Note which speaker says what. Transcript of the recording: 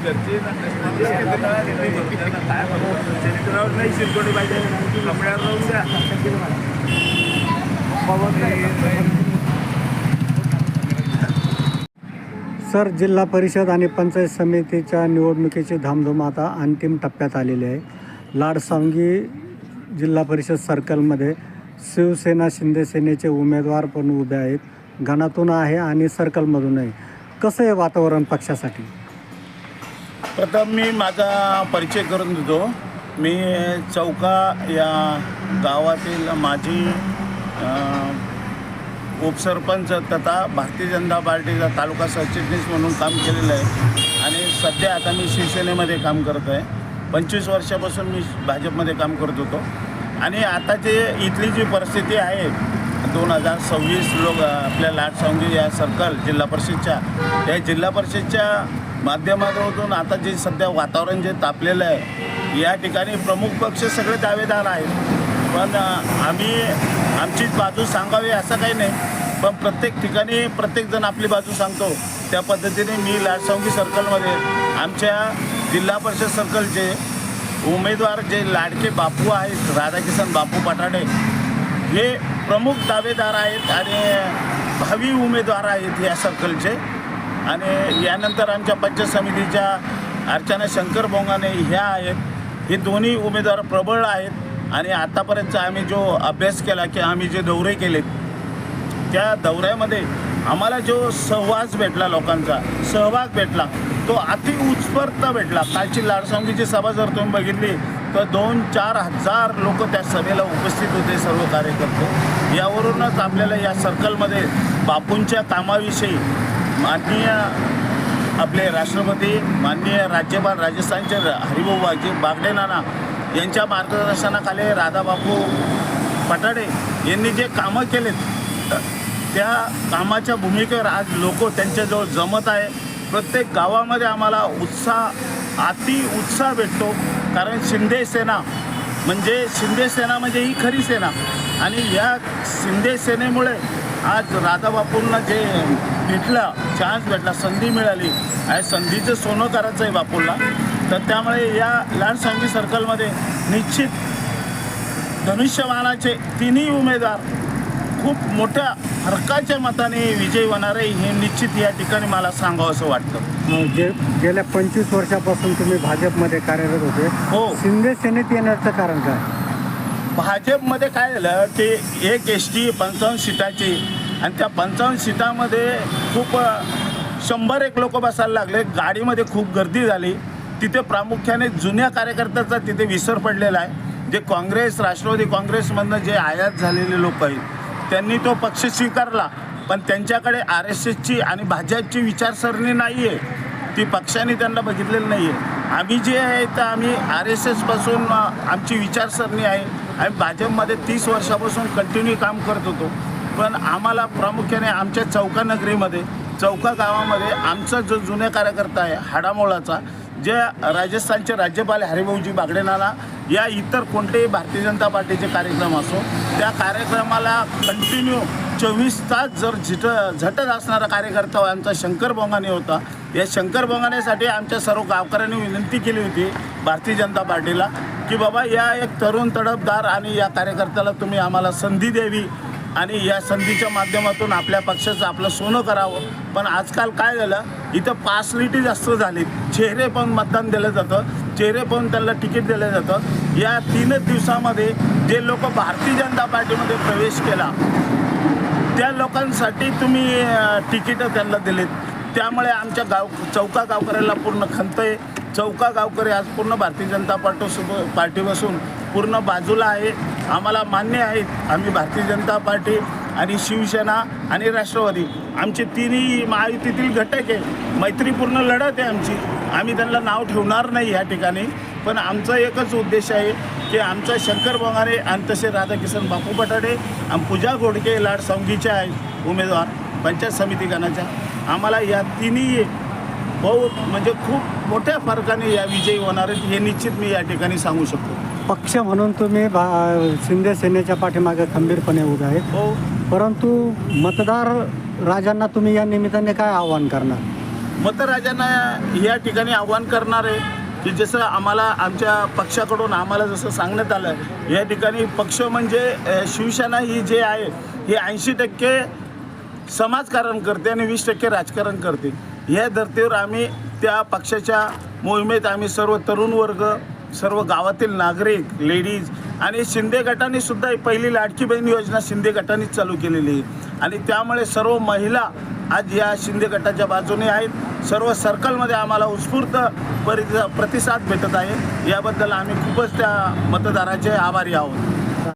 Speaker 1: घरचे सेनेटरावर नाही शिरकोटी पाहिजे कपड्यावर राहून द्या.
Speaker 2: सर, जिल्हा परिषद आणि पंचायत समितीच्या निवडणुकीची धामधूम आता अंतिम टप्प्यात आलेली आहे. लाडसांगी जिल्हा परिषद सर्कलमध्ये शिवसेना शिंदे सेनेचे उमेदवार पण उभे आहेत. गणातून आहे आणि सर्कलमधून आहे. कसं आहे वातावरण पक्षासाठी?
Speaker 3: प्रथम मी माझा परिचय करून देतो. मी चौका या गावातील माजी उपसरपंच तथा भारतीय जनता पार्टीचा तालुका सरचिटणीस म्हणून काम केलेलं आहे आणि सध्या आता मी शिवसेनेमध्ये काम करतो आहे. 25 वर्षापासून मी भाजपमध्ये काम करत होतो आणि आता जे इथली जी परिस्थिती आहे 2026 लोक आपल्या लाडसांगी या सर्कल जिल्हा परिषदच्या या जिल्हा परिषदच्या माध्यमातून आता जे सध्या वातावरण जे तापलेलं आहे या ठिकाणी प्रमुख पक्ष सगळे दावेदार आहेत. पण आम्ही आमचीच बाजू सांगावी असं काही नाही, पण प्रत्येक ठिकाणी प्रत्येकजण आपली बाजू सांगतो. त्या पद्धतीने मी लाडसांगी सर्कलमध्ये आमच्या जिल्हा परिषद सर्कलचे उमेदवार जे लाडके बापू आहेत राधाकिसन बापू पटाडे हे प्रमुख दावेदार आहेत आणि भावी उमेदवार आहेत या सर्कलचे. आणि यानंतर आमच्या पंचायत समितीच्या अर्चना शंकर बोंगाने ह्या आहेत. हे दोन्ही उमेदवार प्रबळ आहेत आणि आतापर्यंत आम्ही जो अभ्यास केला की आम्ही जे दौरे केलेत त्या दौऱ्यामध्ये आम्हाला जो सहवास भेटला, लोकांचा सहभाग भेटला तो अति उत्स्फूर्त भेटला. कालची लाडसांगीची सभा जर तुम्ही बघितली तर 2-4 हजार लोक त्या सभेला उपस्थित होते, सर्व कार्यकर्ते. यावरूनच आपल्याला या सर्कलमध्ये बापूंच्या कामाविषयी माननीय आपले राष्ट्रपती माननीय राज्यपाल राजस्थानचे हरिभाऊ बागडे नाना यांच्या मार्गदर्शनाखाली राधाबापू पटाडे यांनी जे कामं केलेत त्या कामाच्या भूमिकेवर आज लोक त्यांच्याजवळ जमत आहे. प्रत्येक गावामध्ये आम्हाला अति उत्साह भेटतो, कारण शिंदे सेना म्हणजे ही खरी सेना आणि या शिंदे सेनेमुळे आज राधाबापूंना जे भेटला चान्स भेटला, संधी मिळाली आणि संधीचं सोनं करायचं आहे बापूंना. तर त्यामुळे या लाडसांगी सर्कलमध्ये निश्चित धनुष्यबाणाचे तिन्ही उमेदवार खूप मोठ्या फरकाच्या मताने विजयी होणार आहे हे निश्चित या ठिकाणी मला सांगावं असं वाटतं.
Speaker 2: गेल्या 25 वर्षापासून तुम्ही भाजपमध्ये कार्यरत होते.
Speaker 3: हो. शिंदे
Speaker 2: सेनेत येण्याचं कारण काय?
Speaker 3: भाजपमध्ये काय झालं की एक एसटी 55 सीटाची आणि त्या 55 सीटामध्ये खूप 100 लोक बसायला लागले. गाडीमध्ये खूप गर्दी झाली. तिथे प्रामुख्याने जुन्या कार्यकर्त्याचा तिथे विसर पडलेला आहे. जे काँग्रेस राष्ट्रवादी काँग्रेसमधनं जे आयात झालेले लोक आहेत त्यांनी तो पक्ष स्वीकारला, पण त्यांच्याकडे RSSची आणि भाजपची विचारसरणी नाही आहे. ती पक्षाने त्यांना बघितलेलं नाही आहे. आम्ही जे आहे तर आम्ही RSSपासून आमची विचारसरणी आहे. आम्ही भाजपमध्ये 30 वर्षापासून कंटिन्यू काम करत होतो. पण आम्हाला प्रामुख्याने आमच्या चौका नगरीमध्ये चौका गावामध्ये आमचा जो जुन्या कार्यकर्ता आहे हाडामोळाचा, जे राजस्थानचे राज्यपाल हरिभाऊजी बागडे नाना या इतर कोणतेही भारतीय जनता पार्टीचे कार्यक्रम असो त्या कार्यक्रमाला कंटिन्यू 24 तास जर झटत असणारा कार्यकर्ता आमचा शंकर बोंगाने होता. या शंकर बोंगानेसाठी आमच्या सर्व गावकऱ्यांनी विनंती केली होती भारतीय जनता पार्टीला की बाबा या एक तरुण तडफदार आणि या कार्यकर्त्याला तुम्ही आम्हाला संधी द्यावी आणि या संधीच्या माध्यमातून आपल्या पक्षाचं आपलं सोनं करावं. पण आजकाल काय झालं, इथं पासलिटी जास्त झाली. चेहरे पण मतदान दिलं जातं, चेहरे पण त्यांना तिकीट दिलं जातं. या 3 दिवसामध्ये जे लोक भारतीय जनता पार्टीमध्ये प्रवेश केला त्या लोकांसाठी तुम्ही तिकीटं त्यांना दिलीत. त्यामुळे आमच्या चौका गावकऱ्याला पूर्ण खंत आहे. चौका गावकरी आज पूर्ण भारतीय जनता पार्टीपासून पूर्ण बाजूला आहे. आम्हाला मान्य आहेत आम्ही भारतीय जनता पार्टी आणि शिवसेना आणि राष्ट्रवादी आमचे तिन्ही महायुतीतील घटक आहे. मैत्रीपूर्ण लढत आहे आमची. आम्ही त्यांना नाव ठेवणार नाही या ठिकाणी, पण आमचा एकच उद्देश आहे की आमचा शंकर बोंगारे आणि तसे राधाकिसन बापू पटाडे आणि पूजा घोडके लाडसांगीच्या आहेत उमेदवार पंचायत समिती गणाच्या. आम्हाला या तिन्ही म्हणजे खूप मोठ्या फरकाने या विजयी होणार आहेत हे निश्चित मी या ठिकाणी सांगू शकतो.
Speaker 2: पक्ष म्हणून तुम्ही शिंदे सेनेच्या पाठीमागे खंबीरपणे उभे आहेत.
Speaker 3: हो.
Speaker 2: परंतु मतदार राजांना तुम्ही या निमित्ताने काय आव्हान करणार?
Speaker 3: मतदारांना या ठिकाणी आव्हान करणार आहे की जसं आम्हाला आमच्या पक्षाकडून आम्हाला जसं सांगण्यात आलं या ठिकाणी पक्ष म्हणजे शिवसेना ही जे आहे ही 80% समाजकारण करते आणि 20% राजकारण करते. या धर्तीवर आम्ही त्या पक्षाच्या मोहिमेत आम्ही सर्व तरुण वर्ग, सर्व गावातील नागरिक, लेडीज आणि शिंदे गटाने सुद्धा पहिली लाडकी बहीण योजना शिंदे गटानेच चालू केलेली आहे आणि त्यामुळे सर्व महिला आज या शिंदे गटाच्या बाजूने आहेत. सर्व सर्कलमध्ये आम्हाला उत्स्फूर्त प्रतिसाद भेटत आहे. याबद्दल आम्ही खूपच त्या मतदाराचे आभारी आहोत.